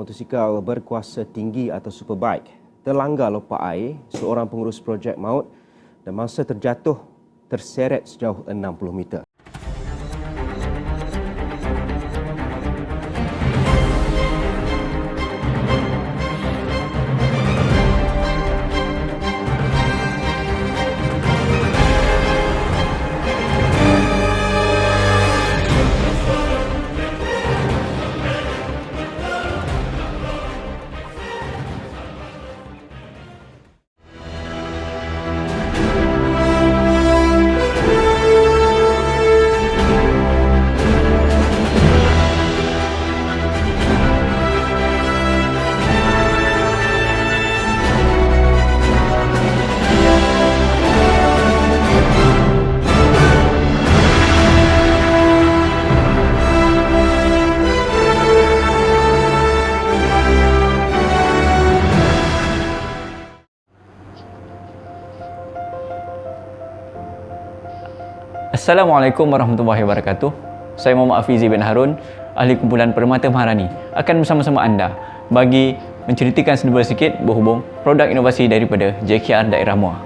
motosikal berkuasa tinggi atau superbike terlanggar lopak air, seorang pengurus projek maut dan masa terjatuh terseret sejauh 60 meter. Assalamualaikum warahmatullahi wabarakatuh. Saya Muhammad Afizi bin Harun, ahli kumpulan Permata Maharani, akan bersama-sama anda bagi menceritakan sedikit berhubung produk inovasi daripada JKR Daerah Muar.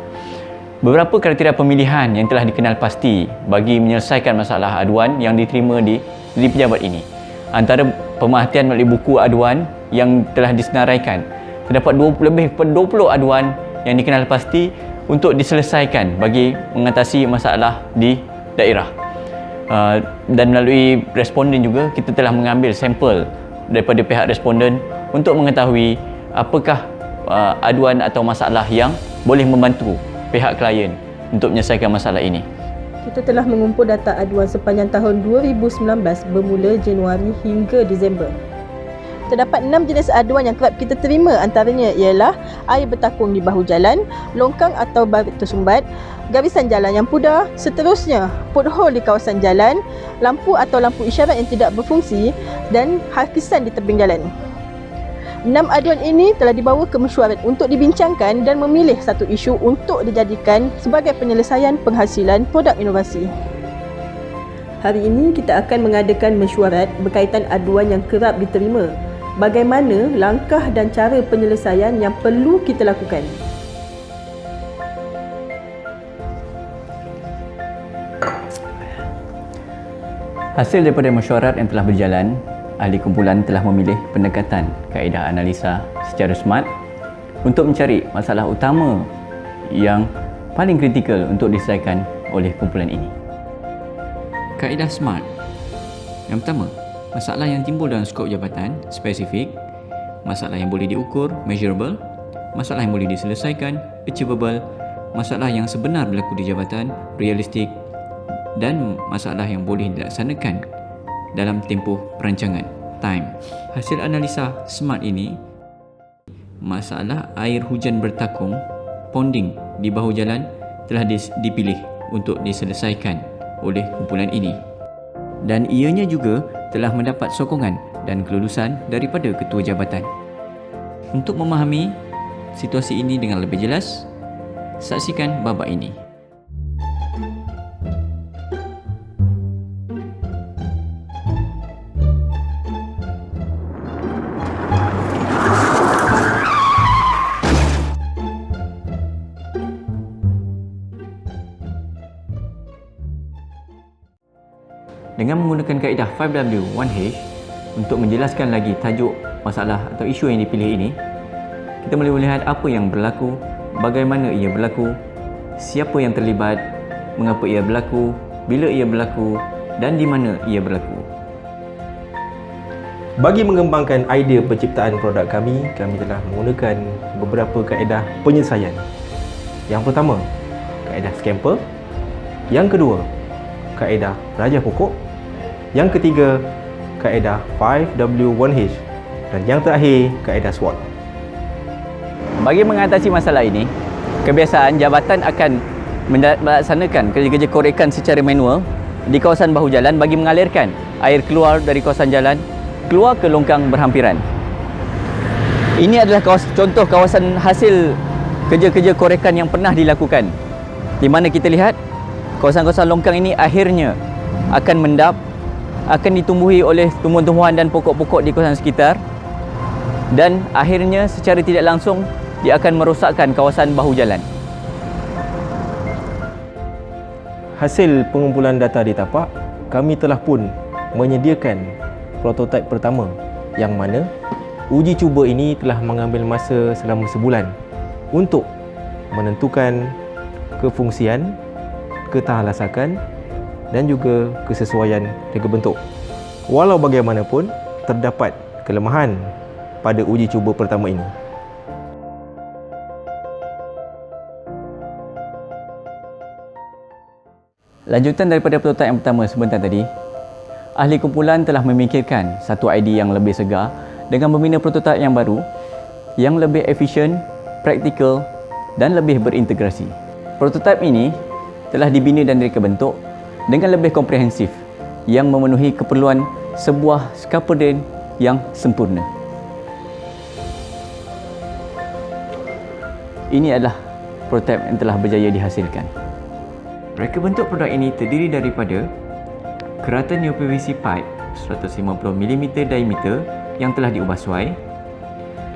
Beberapa kriteria pemilihan yang telah dikenal pasti bagi menyelesaikan masalah aduan yang diterima di pejabat ini. Antara pemerhatian melalui buku aduan yang telah disenaraikan, terdapat lebih daripada 20 aduan yang dikenal pasti untuk diselesaikan bagi mengatasi masalah di daerah. Dan melalui responden juga kita telah mengambil sampel daripada pihak responden untuk mengetahui apakah aduan atau masalah yang boleh membantu pihak klien untuk menyelesaikan masalah ini. Kita telah mengumpul data aduan sepanjang tahun 2019 bermula Januari hingga Disember. Terdapat 6 jenis aduan yang kerap kita terima, antaranya ialah air bertakung di bahu jalan, longkang atau barit tersumbat, garisan jalan yang pudar, seterusnya pothole di kawasan jalan, lampu atau lampu isyarat yang tidak berfungsi dan hakisan di tebing jalan. 6 aduan ini telah dibawa ke mesyuarat untuk dibincangkan dan memilih satu isu untuk dijadikan sebagai penyelesaian penghasilan produk inovasi. Hari ini kita akan mengadakan mesyuarat berkaitan aduan yang kerap diterima. Bagaimana langkah dan cara penyelesaian yang perlu kita lakukan. Hasil daripada mesyuarat yang telah berjalan, ahli kumpulan telah memilih pendekatan kaedah analisa secara smart untuk mencari masalah utama yang paling kritikal untuk diselesaikan oleh kumpulan ini. Kaedah SMART. Yang pertama, masalah yang timbul dalam skop jabatan, spesifik. Masalah yang boleh diukur, measurable. Masalah yang boleh diselesaikan, achievable. Masalah yang sebenar berlaku di jabatan, realistik. Dan masalah yang boleh dilaksanakan dalam tempoh perancangan, time. Hasil analisa SMART ini, masalah air hujan bertakung, ponding di bahu jalan telah dipilih untuk diselesaikan oleh kumpulan ini. Dan ianya juga telah mendapat sokongan dan kelulusan daripada ketua jabatan. Untuk memahami situasi ini dengan lebih jelas, saksikan babak ini. Dengan menggunakan kaedah 5W 1H untuk menjelaskan lagi tajuk masalah atau isu yang dipilih ini, kita boleh melihat apa yang berlaku, bagaimana ia berlaku, siapa yang terlibat, mengapa ia berlaku, bila ia berlaku dan di mana ia berlaku. Bagi mengembangkan idea penciptaan produk kami telah menggunakan beberapa kaedah penyelesaian. Yang pertama, kaedah Scamper. Yang kedua, kaedah Raja Pokok. Yang ketiga, kaedah 5W1H. Dan yang terakhir, kaedah SWOT. Bagi mengatasi masalah ini, kebiasaan jabatan akan melaksanakan kerja-kerja korekan secara manual di kawasan bahu jalan bagi mengalirkan air keluar dari kawasan jalan keluar ke longkang berhampiran. Ini adalah contoh kawasan hasil kerja-kerja korekan yang pernah dilakukan, di mana kita lihat kawasan-kawasan longkang ini akhirnya akan mendap, akan ditumbuhi oleh tumbuhan-tumbuhan dan pokok-pokok di kawasan sekitar. dan akhirnya secara tidak langsung dia akan merosakkan kawasan bahu jalan. Hasil pengumpulan data di tapak, kami telah pun menyediakan prototipe pertama yang mana uji cuba ini telah mengambil masa selama sebulan untuk menentukan kefungsian, ketahanlasakan dan juga kesesuaian reka bentuk. Walau bagaimanapun, terdapat kelemahan pada uji cuba pertama ini. Lanjutan daripada prototipe yang pertama sebentar tadi, ahli kumpulan telah memikirkan satu idea yang lebih segar dengan membina prototipe yang baru, yang lebih efisien, praktikal dan lebih berintegrasi. Prototipe ini telah dibina dan direka bentuk dengan lebih komprehensif yang memenuhi keperluan sebuah scaffolding yang sempurna. Ini adalah prototipe yang telah berjaya dihasilkan. Reka bentuk produk ini terdiri daripada kerata neo PVC pipe 150mm diameter yang telah diubah suai,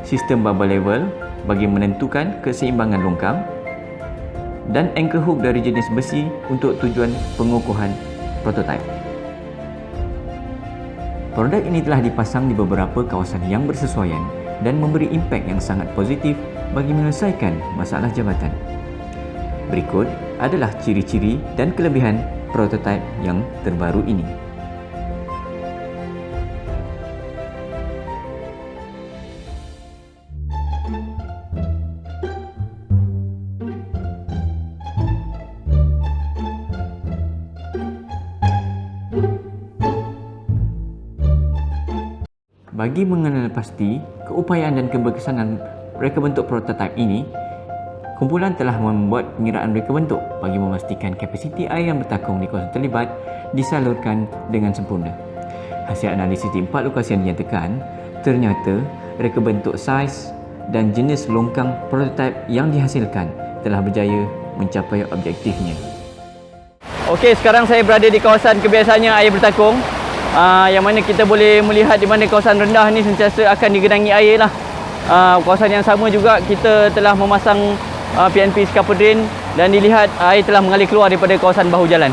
sistem bubble level bagi menentukan keseimbangan longkang, dan anchor hook dari jenis besi untuk tujuan pengukuhan prototipe. Produk ini telah dipasang di beberapa kawasan yang bersesuaian dan memberi impak yang sangat positif bagi menyelesaikan masalah jabatan. Berikut adalah ciri-ciri dan kelebihan prototipe yang terbaru ini. Bagi mengenal pasti keupayaan dan keberkesanan reka bentuk prototipe ini, kumpulan telah membuat pengiraan reka bentuk bagi memastikan kapasiti air yang bertakung di kawasan terlibat disalurkan dengan sempurna. Hasil analisis di 4 lokasi yang dinyatakan, ternyata reka bentuk saiz dan jenis longkang prototipe yang dihasilkan telah berjaya mencapai objektifnya. Okey, sekarang saya berada di kawasan kebiasaannya air bertakung, yang mana kita boleh melihat di mana kawasan rendah ni sentiasa akan digenangi air lah. Kawasan yang sama juga kita telah memasang PNP scaffolding dan dilihat air telah mengalir keluar daripada kawasan bahu jalan.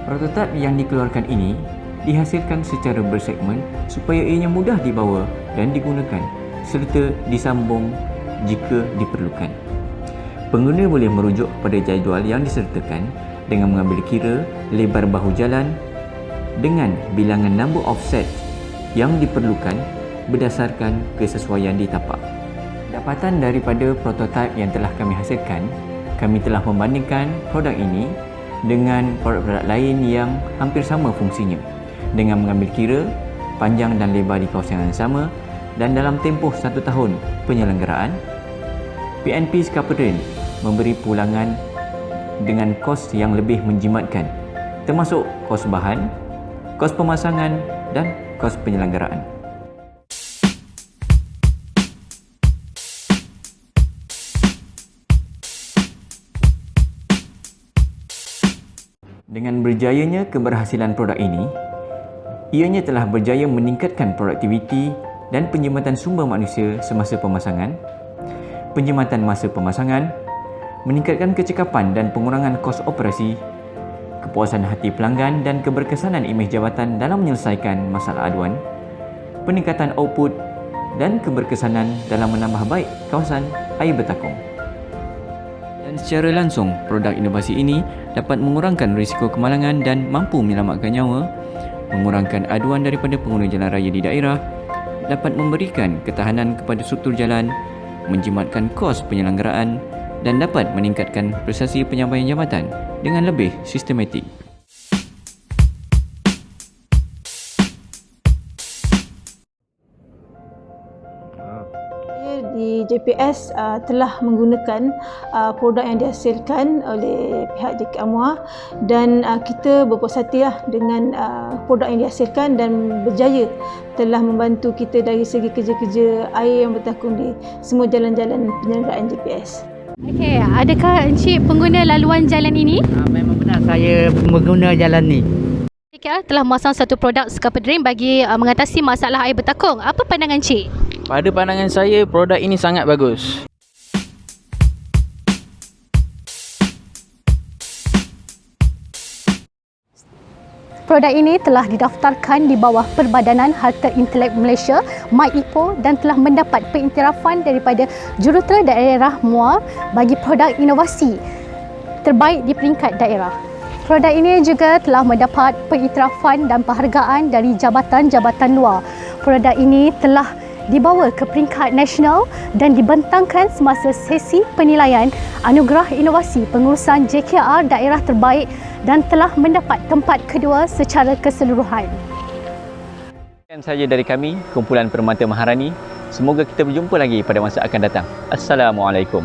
Prototipe yang dikeluarkan ini dihasilkan secara bersegmen supaya ianya mudah dibawa dan digunakan serta disambung jika diperlukan. Pengguna boleh merujuk pada jadual yang disertakan dengan mengambil kira lebar bahu jalan dengan bilangan number offset yang diperlukan berdasarkan kesesuaian di tapak. Dapatan daripada prototipe yang telah kami hasilkan, kami telah membandingkan produk ini dengan produk-produk lain yang hampir sama fungsinya dengan mengambil kira panjang dan lebar di kawasan yang sama, dan dalam tempoh 1 tahun penyelenggaraan, PNP scaffolding memberi pulangan dengan kos yang lebih menjimatkan, termasuk kos bahan, kos pemasangan dan kos penyelenggaraan. Dengan berjayanya keberhasilan produk ini, ianya telah berjaya meningkatkan produktiviti dan penjimatan sumber manusia semasa pemasangan, penjimatan masa pemasangan, meningkatkan kecekapan dan pengurangan kos operasi, kepuasan hati pelanggan dan keberkesanan imej jabatan dalam menyelesaikan masalah aduan, peningkatan output dan keberkesanan dalam menambah baik kawasan air bertakung. Dan secara langsung, produk inovasi ini dapat mengurangkan risiko kemalangan dan mampu menyelamatkan nyawa, mengurangkan aduan daripada pengguna jalan raya di daerah, dapat memberikan ketahanan kepada struktur jalan, menjimatkan kos penyelenggaraan dan dapat meningkatkan prestasi penyampaian jabatan dengan lebih sistematik. Di JPS telah menggunakan produk yang dihasilkan oleh pihak JK Amwar, dan kita berpuas hati dengan produk yang dihasilkan dan berjaya telah membantu kita dari segi kerja-kerja air yang bertakung di semua jalan-jalan penyelenggaraan JPS. Okey, adakah Encik pengguna laluan jalan ini? Memang benar saya pengguna jalan ni. JKR telah memasang satu produk Scupper Drain bagi mengatasi masalah air bertakung. Apa pandangan Encik? Pada pandangan saya, produk ini sangat bagus. Produk ini telah didaftarkan di bawah Perbadanan Harta Intelek Malaysia (MyIPO) dan telah mendapat pengiktirafan daripada Jurutera Daerah Muar bagi produk inovasi terbaik di peringkat daerah. Produk ini juga telah mendapat pengiktirafan dan penghargaan dari jabatan-jabatan luar. Produk ini telah dibawa ke peringkat nasional dan dibentangkan semasa sesi penilaian Anugerah Inovasi Pengurusan JKR Daerah Terbaik dan telah mendapat tempat kedua secara keseluruhan. Sekian sahaja dari kami, Kumpulan Permata Maharani. Semoga kita berjumpa lagi pada masa akan datang. Assalamualaikum.